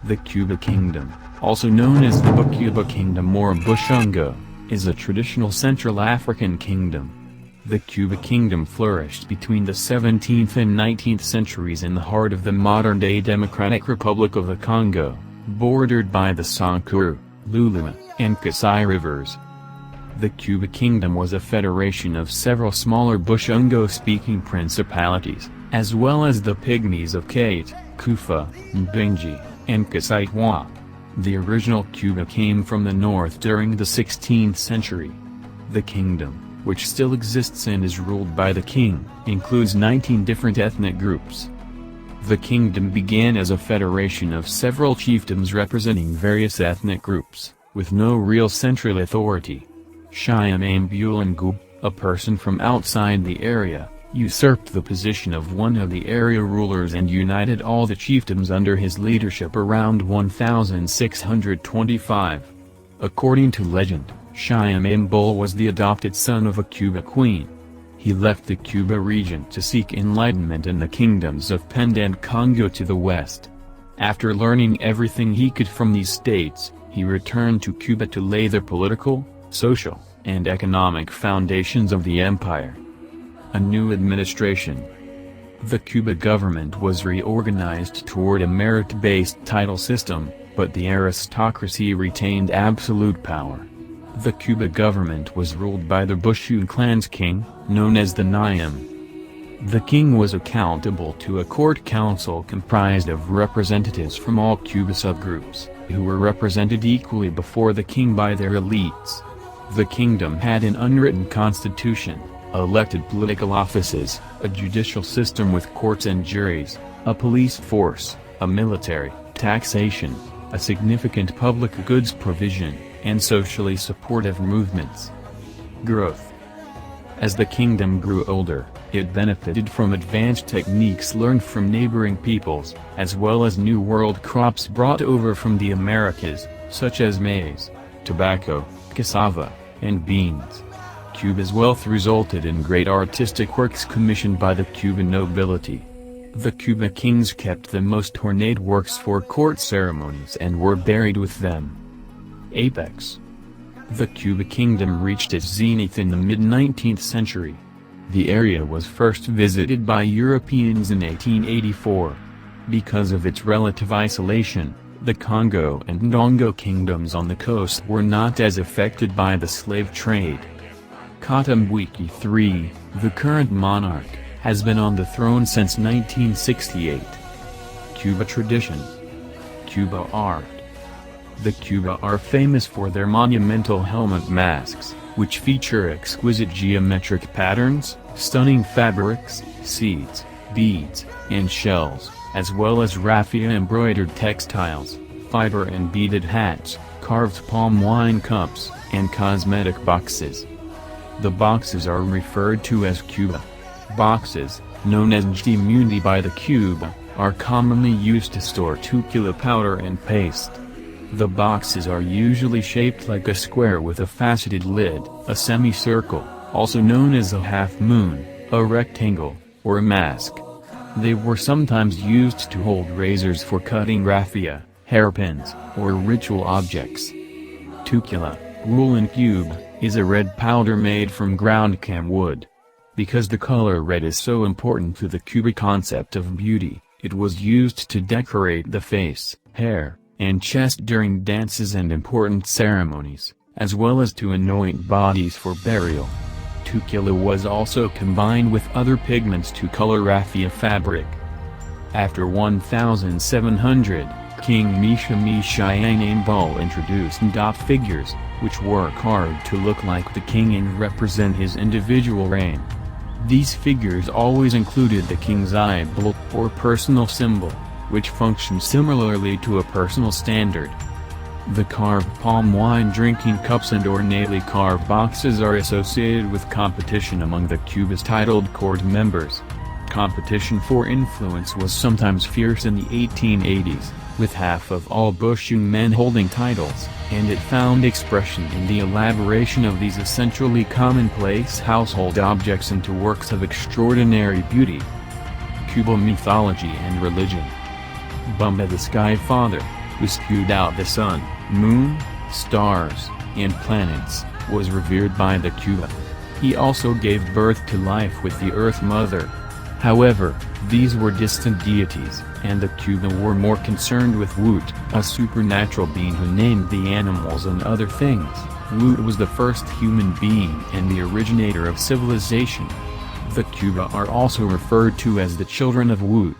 The Kuba Kingdom, also known as the Bakuba Kingdom or Bushongo, is a traditional Central African kingdom. The Kuba Kingdom flourished between the 17th and 19th centuries in the heart of the modern-day Democratic Republic of the Congo, bordered by the Sankuru, Lulua, and Kasai rivers. The Kuba Kingdom was a federation of several smaller Bushongo-speaking principalities, as well as the Pygmies of Kete, Coofa, Mbeengi, and Kasai Twa. The original Kuba came from the north during the 16th century. The kingdom, which still exists and is ruled by the king, includes 19 different ethnic groups. The kingdom began as a federation of several chiefdoms representing various ethnic groups, with no real central authority. Shyaam, a-Mbul and Ngoong, a person from outside the area, usurped the position of one of the area rulers and united all the chiefdoms under his leadership around 1625. According to legend, Shyaam, a-Mbul was the adopted son of a Kuba queen. He left the Kuba region to seek enlightenment in the kingdoms of Pende and Kongo to the west. After learning everything he could from these states, he returned to Kuba to lay the political, social, and economic foundations of the empire. A new administration. The Kuba government was reorganized toward a merit-based title system, but the aristocracy retained absolute power. The Kuba government was ruled by the Bushu clan's king, known as the Nyam. The king was accountable to a court council comprised of representatives from all Kuba subgroups, who were represented equally before the king by their elites. The kingdom had an unwritten constitution, elected political offices, a judicial system with courts and juries, a police force, a military, taxation, a significant public goods provision, and socially supportive movements. Growth. As the kingdom grew older, it benefited from advanced techniques learned from neighboring peoples, as well as new world crops brought over from the Americas, such as maize, tobacco, cassava, and beans. Kuba's wealth resulted in great artistic works commissioned by the Cuban nobility. The Kuba kings kept the most ornate works for court ceremonies and were buried with them. Apex. The Kuba Kingdom reached its zenith in the mid-19th century. The area was first visited by Europeans in 1884. Because of its relative isolation, the Congo and Ngoong kingdoms on the coast were not as affected by the slave trade. Mbeengi III, the current monarch, has been on the throne since 1968. Kuba tradition. Kuba art. The Kuba are famous for their monumental helmet masks, which feature exquisite geometric patterns, stunning fabrics, seeds, beads, and shells, as well as raffia-embroidered textiles, fiber and beaded hats, carved palm wine cups, and cosmetic boxes. The boxes are referred to as Kuba. Boxes, known as Njimuni by the Kuba, are commonly used to store tukila powder and paste. The boxes are usually shaped like a square with a faceted lid, a semicircle, also known as a half-moon, a rectangle, or a mask. They were sometimes used to hold razors for cutting raffia, hairpins, or ritual objects. Tukila, wool in Kuba, is a red powder made from ground camwood. Because the color red is so important to the Kuba concept of beauty, it was used to decorate the face, hair, and chest during dances and important ceremonies, as well as to anoint bodies for burial. Tukila was also combined with other pigments to color raffia fabric. After 1700, King Shyaam, a-Mbul introduced Ndop figures, which were carved to look like the king and represent his individual reign. These figures always included the king's a-Mbul, or personal symbol, which functioned similarly to a personal standard. The carved palm wine drinking cups and ornately carved boxes are associated with competition among the Kuba's titled court members. Competition for influence was sometimes fierce in the 1880s, with half of all Bushu men holding titles, and it found expression in the elaboration of these essentially commonplace household objects into works of extraordinary beauty. Kuba mythology and religion. Bumba the Sky Father, who spewed out the sun, moon, stars, and planets, was revered by the Kuba. He also gave birth to life with the Earth Mother. However, these were distant deities, and the Kuba were more concerned with Woot, a supernatural being who named the animals and other things. Woot was the first human being and the originator of civilization. The Kuba are also referred to as the children of Woot.